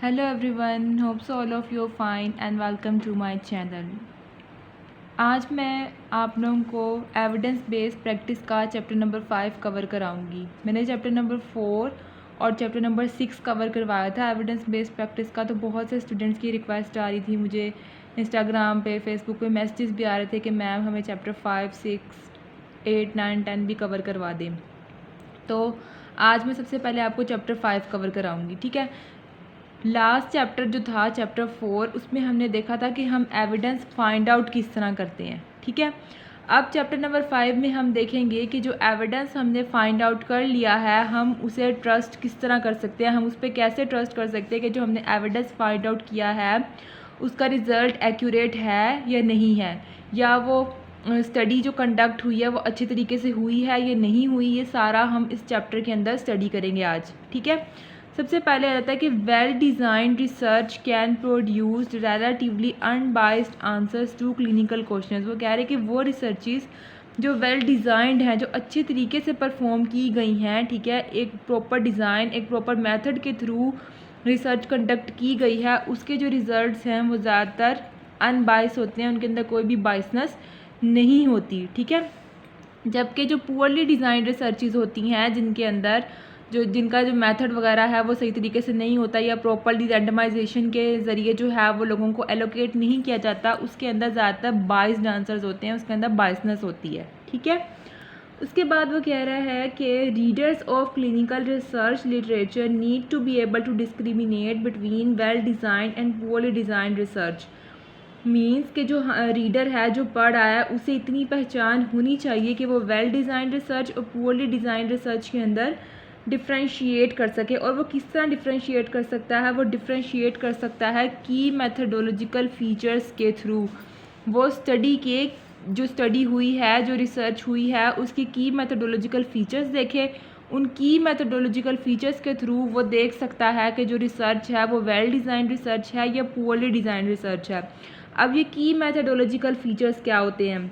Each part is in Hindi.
Hello everyone, hopes all of you are fine and welcome to my channel। आज मैं आप लोगों को एविडेंस बेस्ड प्रैक्टिस का चैप्टर नंबर 5 कवर कराऊंगी। मैंने चैप्टर नंबर 4 और चैप्टर नंबर 6 कवर करवाया था एविडेंस बेस्ड प्रैक्टिस का। तो बहुत से स्टूडेंट्स की रिक्वेस्ट आ रही थी, मुझे इंस्टाग्राम पे फेसबुक पे मैसेजेस भी आ रहे थे कि मैम हमें चैप्टर 5, 6, 8, 9, 10 भी कवर करवा दें। तो आज मैं सबसे पहले आपको चैप्टर 5 कवर कराऊंगी, ठीक है। लास्ट चैप्टर जो था चैप्टर 4, उसमें हमने देखा था कि हम एविडेंस फाइंड आउट किस तरह करते हैं, ठीक है। अब चैप्टर नंबर 5 में हम देखेंगे कि जो एविडेंस हमने फाइंड आउट कर लिया है हम उसे ट्रस्ट किस तरह कर सकते हैं, हम उस पर कैसे ट्रस्ट कर सकते हैं कि जो हमने एविडेंस फाइंड आउट किया है उसका रिज़ल्ट एक्यूरेट है या नहीं है, या वो स्टडी जो कंडक्ट हुई है वो अच्छी तरीके से हुई है या नहीं हुई। ये सारा हम इस चैप्टर के अंदर स्टडी करेंगे आज, ठीक है। सबसे पहले आ जाता है कि well designed research can produce relatively unbiased answers to clinical questions. वो कह रहे हैं कि वो रिसर्चेस जो वेल डिज़ाइंड हैं, जो अच्छे तरीके से परफॉर्म की गई हैं, ठीक है, एक प्रॉपर डिज़ाइन, एक प्रॉपर मेथड के थ्रू रिसर्च कंडक्ट की गई है, उसके जो रिज़ल्ट्स हैं वो ज़्यादातर अनबाइस होते हैं, उनके अंदर कोई भी बाइसनेस नहीं होती, ठीक है। जबकि जो पुअरली डिज़ाइंड रिसर्चेज होती हैं जिनका जो मेथड वगैरह है वो सही तरीके से नहीं होता या प्रॉपरली रैंडमाइजेशन के ज़रिए जो है वो लोगों को एलोकेट नहीं किया जाता, उसके अंदर ज़्यादातर बाइस्ड आंसर्स होते हैं, उसके अंदर बाइसनेस होती है, ठीक है। उसके बाद वो कह रहा है कि readers of clinical research literature need to be able to discriminate between well designed and poorly designed research. Means कि जो रीडर है, जो पढ़ रहा है, उसे इतनी पहचान होनी चाहिए कि वो वेल डिज़ाइंड रिसर्च और पुअरली डिज़ाइंड रिसर्च के अंदर डिफ्रेंशिएट कर सके। और वो किस तरह डिफ्रेंशिएट कर सकता है? वो डिफ्रेंशिएट कर सकता है की मैथडोलॉजिकल फ़ीचर्स के थ्रू। वो स्टडी के जो स्टडी हुई है, जो रिसर्च हुई है, उसकी की मैथडोलॉजिकल फ़ीचर्स देखे, उन की मैथडोलॉजिकल फ़ीचर्स के थ्रू वो देख सकता है कि जो रिसर्च है वो वेल डिज़ाइंड रिसर्च है या पुअरली डिज़ाइंड रिसर्च है। अब ये की मैथडोलॉजिकल फ़ीचर्स क्या होते हैं?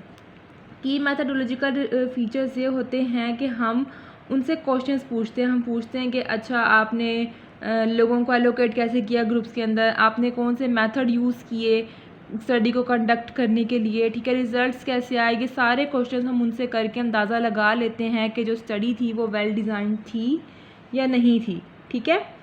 की मैथडोलॉजिकल फ़ीचर्स ये होते हैं कि हम उनसे क्वेश्चंस पूछते हैं। हम पूछते हैं कि अच्छा आपने लोगों को एलोकेट कैसे किया ग्रुप्स के अंदर, आपने कौन से मेथड यूज़ किए स्टडी को कंडक्ट करने के लिए, ठीक है, रिज़ल्ट्स कैसे आए। ये सारे क्वेश्चंस हम उनसे करके अंदाज़ा लगा लेते हैं कि जो स्टडी थी वो वेल डिज़ाइन थी या नहीं थी, ठीक है।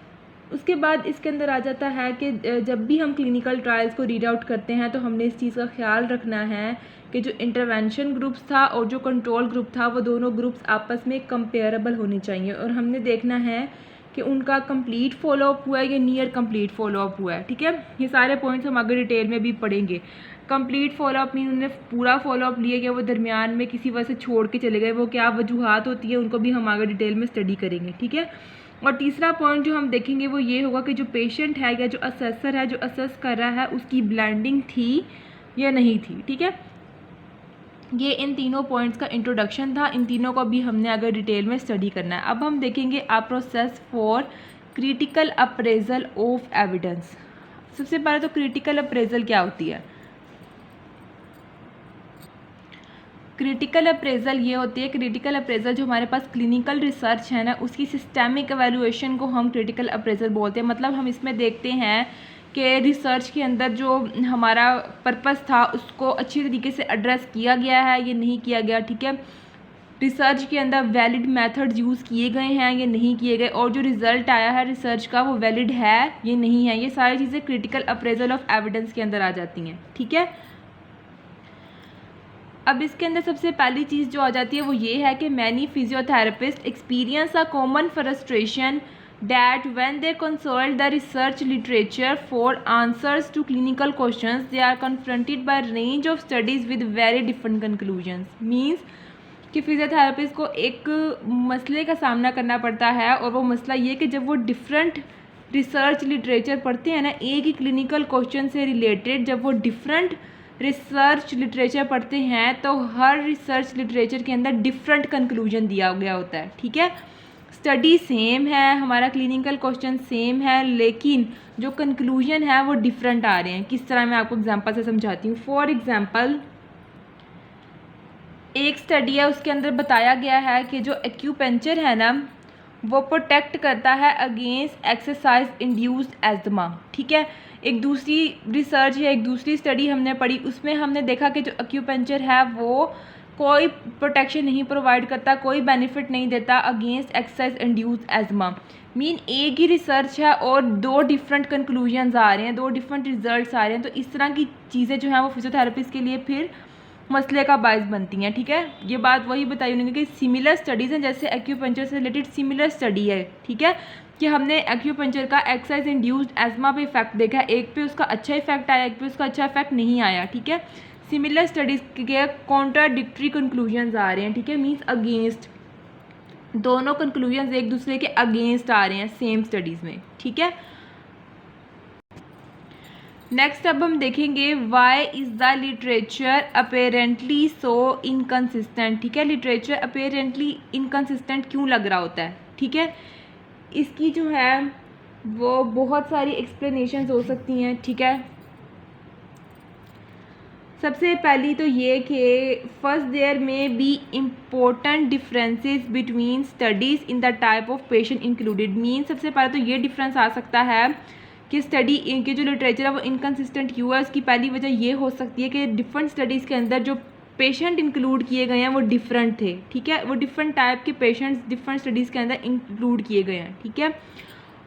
उसके बाद इसके अंदर आ जाता है कि जब भी हम क्लिनिकल ट्रायल्स को रीड आउट करते हैं तो हमने इस चीज़ का ख्याल रखना है कि जो इंटरवेंशन ग्रुप्स था और जो कंट्रोल ग्रुप था वो दोनों ग्रुप्स आपस में कंपेरेबल होने चाहिए, और हमने देखना है कि उनका कंप्लीट फॉलोअप हुआ है या नियर कंप्लीट फॉलोअप हुआ है, ठीक है। ये सारे पॉइंट्स हम आगे डिटेल में भी पढ़ेंगे। कंप्लीट फॉलोअप मीन उन्होंने पूरा फॉलोअप लिया गया, वो दरमियान में किसी वजह से छोड़ के चले गए, वो क्या वजूहात होती है उनको भी हम आगे डिटेल में स्टडी करेंगे, ठीक है। और तीसरा पॉइंट जो हम देखेंगे वो ये होगा कि जो पेशेंट है या जो असेसर है जो असेस कर रहा है उसकी ब्लेंडिंग थी या नहीं थी, ठीक है। ये इन तीनों पॉइंट्स का इंट्रोडक्शन था, इन तीनों को भी हमने अगर डिटेल में स्टडी करना है। अब हम देखेंगे a process for critical appraisal of evidence. सबसे पहले तो क्रिटिकल अप्रेजल क्या होती है? क्रिटिकल अप्रेजल ये होती है, क्रिटिकल अप्रेजल जो हमारे पास क्लिनिकल रिसर्च है ना, उसकी सिस्टेमिक एवेल्युएशन को हम क्रिटिकल अप्रेजल बोलते हैं। मतलब हम इसमें देखते हैं कि रिसर्च के अंदर जो हमारा पर्पस था उसको अच्छी तरीके से एड्रेस किया गया है या नहीं किया गया, ठीक है। रिसर्च के अंदर वैलिड मेथड्स यूज़ किए गए हैं या नहीं किए गए, और जो रिज़ल्ट आया है रिसर्च का वो वैलिड है या नहीं है। ये सारी चीज़ें क्रिटिकल अप्रेजल ऑफ एविडेंस के अंदर आ जाती हैं, ठीक है। अब इसके अंदर सबसे पहली चीज़ जो आ जाती है वो ये है कि many physiotherapist experience a common frustration that when they consult the research literature for answers to clinical questions they are confronted by range of studies with very different conclusions। means कि फिजियोथेरेपिस्ट को एक मसले का सामना करना पड़ता है, और वो मसला ये कि जब वो डिफरेंट रिसर्च लिटरेचर पढ़ते हैं ना, एक ही क्लिनिकल क्वेश्चन से रिलेटेड जब वो डिफरेंट रिसर्च लिटरेचर पढ़ते हैं तो हर रिसर्च लिटरेचर के अंदर डिफरेंट कंक्लूजन दिया गया होता है, ठीक है। स्टडी सेम है, हमारा क्लिनिकल क्वेश्चन सेम है, लेकिन जो कंक्लूजन है वो डिफरेंट आ रहे हैं। किस तरह मैं आपको एग्जांपल से समझाती हूँ। फॉर एग्जांपल एक स्टडी है, उसके अंदर बताया गया है कि जो एक्यूपेंचर है ना वो प्रोटेक्ट करता है अगेंस्ट एक्सरसाइज इंड्यूस्ड एस्थमा। ठीक है, एक दूसरी रिसर्च या एक दूसरी स्टडी हमने पढ़ी, उसमें हमने देखा कि जो एक्यूपंक्चर है वो कोई प्रोटेक्शन नहीं प्रोवाइड करता, कोई बेनिफिट नहीं देता against exercise induced asthma. Mean एक ही रिसर्च है और दो डिफरेंट कंक्लूजन्स आ रहे हैं, दो डिफरेंट रिजल्ट्स आ रहे हैं, तो इस तरह की चीज़ें जो हैं वो फिजियोथेरेपिस्ट के लिए फिर मसले का बायस बनती हैं। ठीक है, ये बात वही बताई उन्होंने कि सिमिलर स्टडीज़ हैं, जैसे एक्यूपंक्चर से रिलेटेड सिमिलर स्टडी है। ठीक है, कि हमने एक्यूपंक्चर का एक्सरसाइज इंड्यूस्ड एस्थमा पे इफेक्ट देखा, एक पे उसका अच्छा इफेक्ट आया, एक पे उसका अच्छा इफेक्ट नहीं आया। ठीक है, सिमिलर स्टडीज़ के कॉन्ट्राडिक्टरी कंक्लूजन्स आ रहे हैं। ठीक है, मीन्स अगेंस्ट, दोनों कंक्लूजन्स एक दूसरे के अगेंस्ट आ रहे हैं सेम स्टडीज़ में। ठीक है, नेक्स्ट अब हम देखेंगे why is the literature apparently so inconsistent. ठीक है, लिटरेचर अपेरेंटली इनकन्सिस्टेंट क्यों लग रहा होता है। ठीक है, इसकी जो है वो बहुत सारी एक्सप्लेनेशंस हो सकती हैं। ठीक है, सबसे पहली तो ये कि फर्स्ट देयर में be important differences between studies in the type of patient included. Mean सबसे पहले तो ये डिफरेंस आ सकता है कि स्टडी इनके जो लिटरेचर है वो इनकन्सिस्टेंट क्यों है। उसकी पहली वजह ये हो सकती है कि डिफरेंट स्टडीज़ के अंदर जो पेशेंट इंक्लूड किए गए हैं वो डिफरेंट थे। ठीक है, वो डिफरेंट टाइप के पेशेंट्स डिफरेंट स्टडीज़ के अंदर इंक्लूड किए गए हैं। ठीक है,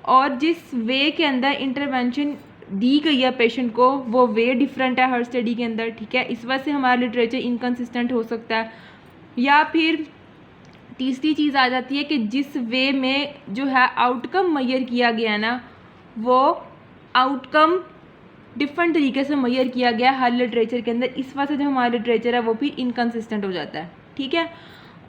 और जिस वे के अंदर इंटरवेंशन दी गई है पेशेंट को वो वे डिफरेंट है हर स्टडी के अंदर। ठीक है, इस वजह से हमारा लिटरेचर इनकन्सिस्टेंट हो सकता है। या फिर तीसरी चीज़ आ जाती है कि जिस वे में जो है आउटकम मेजर किया गया ना, वो आउटकम डिफरेंट तरीके से मेजर किया गया हर लिटरेचर के अंदर, इस वजह से जो हमारा लिटरेचर है वो भी इनकन्सिस्टेंट हो जाता है। ठीक है,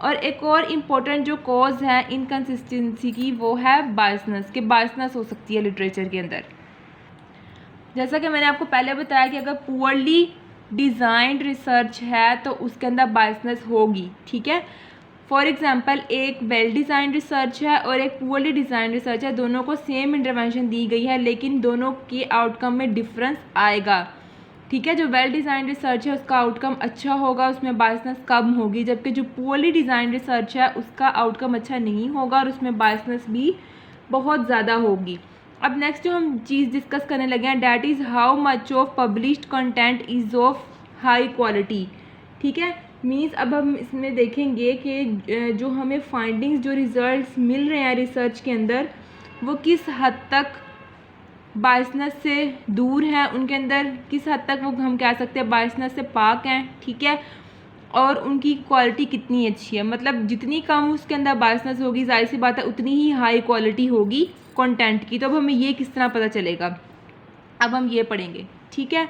और एक और इम्पोर्टेंट जो कॉज है इनकन्सिस्टेंसी की वो है बायसनेस, कि बायसनेस हो सकती है लिटरेचर के अंदर। जैसा कि मैंने आपको पहले बताया कि अगर पुअरली डिज़ाइंड रिसर्च है तो उसके अंदर बायसनेस होगी। ठीक है, फॉर एग्जांपल एक वेल डिज़ाइंड रिसर्च है और एक पुअरली डिज़ाइंड रिसर्च है, दोनों को सेम इंटरवेंशन दी गई है लेकिन दोनों के आउटकम में डिफरेंस आएगा। ठीक है, जो वेल डिज़ाइंड रिसर्च है उसका आउटकम अच्छा होगा, उसमें बायसनेस कम होगी, जबकि जो पुअरली डिज़ाइंड रिसर्च है उसका आउटकम अच्छा नहीं होगा और उसमें बायसनेस भी बहुत ज़्यादा होगी। अब नेक्स्ट जो हम चीज़ डिस्कस करने लगे हैं that is how much of published content is of high quality. ठीक है, मीन्स अब हम इसमें देखेंगे कि जो हमें फाइंडिंग्स जो रिजल्ट्स मिल रहे हैं रिसर्च के अंदर वो किस हद तक बायसनेस से दूर हैं, उनके अंदर किस हद तक वो हम कह सकते हैं बायसनेस से पाक हैं। ठीक है, और उनकी क्वालिटी कितनी अच्छी है, मतलब जितनी कम उसके अंदर बायसनेस होगी जाहिर सी बात है उतनी ही हाई क्वालिटी होगी कंटेंट की। तो अब हमें ये किस तरह पता चलेगा, अब हम ये पढ़ेंगे। ठीक है,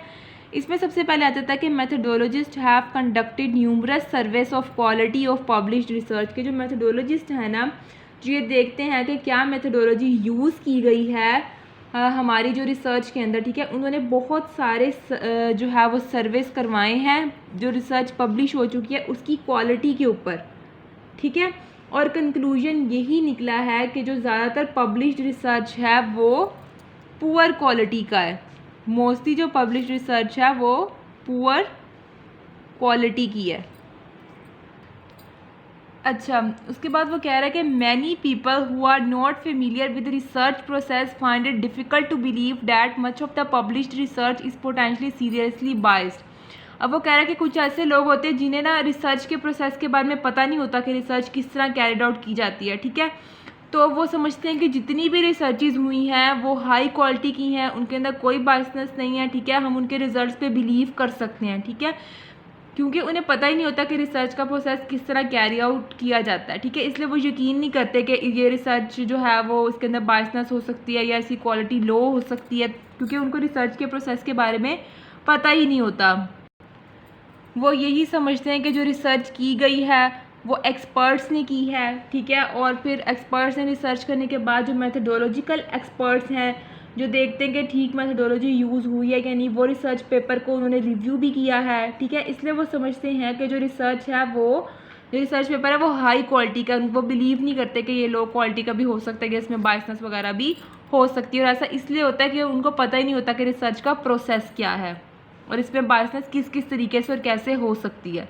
इसमें सबसे पहले आ जाता है कि methodologists have conducted numerous surveys of quality of published research. के जो मैथडोलॉजिस्ट हैं ना, जो ये देखते हैं कि क्या मैथडोलॉजी यूज़ की गई है हमारी जो रिसर्च के अंदर। ठीक है, उन्होंने बहुत सारे जो है वो सर्वेस करवाए हैं जो रिसर्च पब्लिश हो चुकी है उसकी क्वालिटी के ऊपर। ठीक है, और कंक्लूजन यही निकला है कि जो ज़्यादातर पब्लिश्ड रिसर्च है वो पुअर क्वालिटी का है। मोस्टली जो पब्लिश्ड रिसर्च है वो पुअर क्वालिटी की है। अच्छा, उसके बाद वो कह रहा है कि many people who are not familiar with research process find it difficult to believe that much of the published research is potentially seriously biased. अब वो कह रहा है कि कुछ ऐसे लोग होते हैं जिन्हें ना रिसर्च के प्रोसेस के बारे में पता नहीं होता कि रिसर्च किस तरह कैरिड आउट की जाती है। ठीक है, तो वो समझते हैं कि जितनी भी रिसर्चेज हुई हैं वो हाई क्वालिटी की हैं, उनके अंदर कोई बायसनेस नहीं है। ठीक है, हम उनके रिजल्ट्स पे बिलीव कर सकते हैं। ठीक है, क्योंकि उन्हें पता ही नहीं होता कि रिसर्च का प्रोसेस किस तरह कैरी आउट किया जाता है। ठीक है, इसलिए वो यकीन नहीं करते कि ये रिसर्च जो है वो इसके अंदर बायसनेस हो सकती है या इसकी क्वालिटी लो हो सकती है, क्योंकि उनको रिसर्च के प्रोसेस के बारे में पता ही नहीं होता। वो यही समझते हैं कि जो रिसर्च की गई है वो एक्सपर्ट्स ने की है। ठीक है, और फिर एक्सपर्ट्स ने रिसर्च करने के बाद जो मैथडोलॉजिकल एक्सपर्ट्स हैं जो देखते हैं कि ठीक मैथडोलॉजी यूज़ हुई है या नहीं, वो रिसर्च पेपर को उन्होंने रिव्यू भी किया है। ठीक है, इसलिए वो समझते हैं कि जो रिसर्च है वो जो रिसर्च पेपर है वो हाई क्वालिटी का, वो बिलीव नहीं करते कि ये लो क्वालिटी का भी हो सकता है कि इसमें बायसनेस वगैरह भी हो सकती है। और ऐसा इसलिए होता है कि उनको पता ही नहीं होता कि रिसर्च का प्रोसेस क्या है और इसमें बायसनेस किस किस तरीके से और कैसे हो सकती है।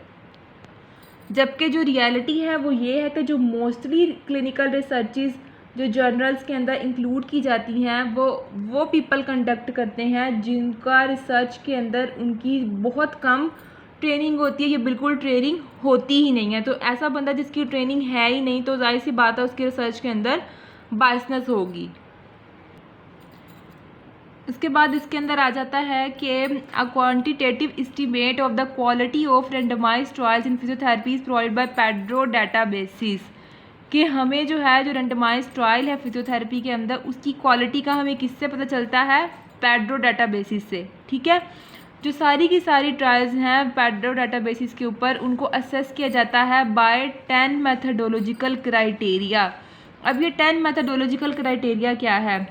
जबकि जो रियलिटी है वो ये है कि जो मोस्टली क्लिनिकल रिसर्चेस जो जर्नल्स के अंदर इंक्लूड की जाती हैं वो पीपल कंडक्ट करते हैं जिनका रिसर्च के अंदर उनकी बहुत कम ट्रेनिंग होती है, ये बिल्कुल ट्रेनिंग होती ही नहीं है। तो ऐसा बंदा जिसकी ट्रेनिंग है ही नहीं, तो जाहिर सी बात है उसकी रिसर्च के अंदर बायसनेस होगी। इसके बाद इसके अंदर आ जाता है कि a quantitative estimate of the quality of randomised trials in physiotherapy is provided by PEDro databases, कि हमें जो है जो रेंडमाइज्ड ट्रायल है फिजियोथेरेपी के अंदर उसकी क्वालिटी का हमें किससे पता चलता है? पेड्रो डाटाबेसिस से। ठीक है, जो सारी की सारी ट्रायल्स हैं पेड्रो डाटाबेसिस के ऊपर, उनको असेस किया जाता है बाय 10 मैथडोलॉजिकल क्राइटेरिया। अब ये 10 मैथडोलॉजिकल क्राइटेरिया क्या है?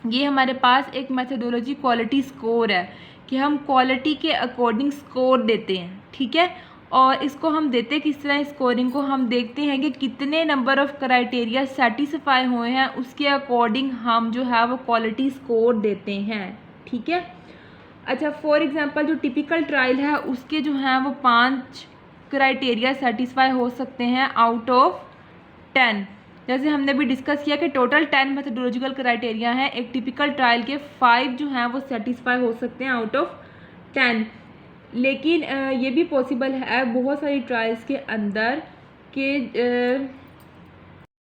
ये हमारे पास एक मेथडोलॉजी क्वालिटी स्कोर है कि हम क्वालिटी के अकॉर्डिंग स्कोर देते हैं। ठीक है, और इसको हम देते किस तरह, स्कोरिंग को हम देखते हैं कि कितने नंबर ऑफ़ क्राइटेरिया सेटिस्फाई हुए हैं, उसके अकॉर्डिंग हम जो है वो क्वालिटी स्कोर देते हैं। ठीक है, अच्छा फॉर एग्जांपल जो टिपिकल ट्रायल है उसके जो हैं वो 5 क्राइटेरिया सेटिस्फाई हो सकते हैं आउट ऑफ 10। जैसे हमने भी डिस्कस किया कि टोटल 10 मेथडोलॉजिकल क्राइटेरिया हैं, एक टिपिकल ट्रायल के 5 जो हैं वो सेटिस्फाई हो सकते हैं आउट ऑफ 10। लेकिन ये भी पॉसिबल है बहुत सारी ट्रायल्स के अंदर कि